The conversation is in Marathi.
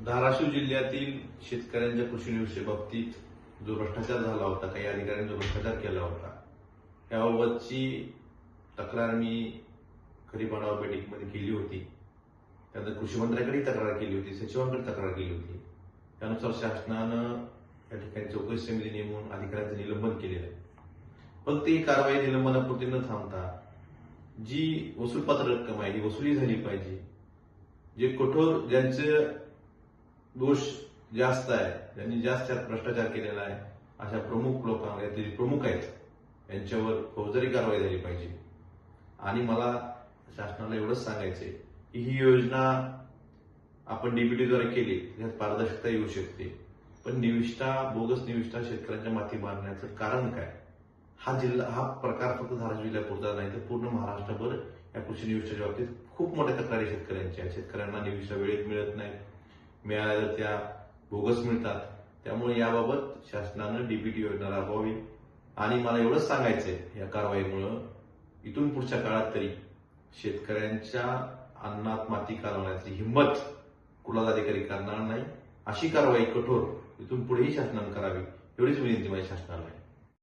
धाराशिव जिल्ह्यातील शेतकऱ्यांच्या कृषी निविष्ठे बाबतीत जो भ्रष्टाचार झाला होता, काही अधिकाऱ्यांनी जो भ्रष्टाचार केला होता, याबाबतची तक्रार मी खरी पाडावा बैठकीमध्ये केली होती. त्यानंतर कृषी मंत्र्यांकडे तक्रार केली होती, सचिवांकडे तक्रार केली होती. त्यानुसार शासनानं या ठिकाणी चौकशी समिती नेमून अधिकाऱ्यांचं निलंबन केलेलं आहे. पण ती कारवाई निलंबनापुरती न थांबता जी वसूलपात्र रक्कम आहे ही वसुली झाली पाहिजे. जे कठोर ज्यांचे दोष जास्त आहे, ज्यांनी जास्त भ्रष्टाचार केलेला आहे, अशा प्रमुख लोकांना, यातील प्रमुख आहेत, यांच्यावर फौजदारी कारवाई झाली पाहिजे. आणि मला शासनाला एवढंच सांगायचंय की ही योजना आपण डीबीटीद्वारे केली, त्यात पारदर्शकता येऊ शकते. पण बोगस निविष्ठा शेतकऱ्यांच्या माथी मारण्याचं कारण काय? हा प्रकार फक्त धाराशिव जिल्ह्यापुरता नाही तर पूर्ण महाराष्ट्रभर या कृषी निविष्ठाच्या बाबतीत खूप मोठ्या तक्रारी शेतकऱ्यांच्या. शेतकऱ्यांना निविष्ठा वेळेत मिळत नाही, मिळाल्या त्या बोगस मिळतात. त्यामुळे याबाबत शासनानं डीबीटी योजना राबवावी. आणि मला एवढंच सांगायचंय, या कारवाईमुळं इथून पुढच्या काळात तरी शेतकऱ्यांच्या अन्नात माती कालवण्याची हिंमत कुठलाच अधिकारी करणार नाही. अशी कारवाई कठोर इथून पुढेही शासनानं करावी, एवढीच विनंती माझ्या शासनाला आहे.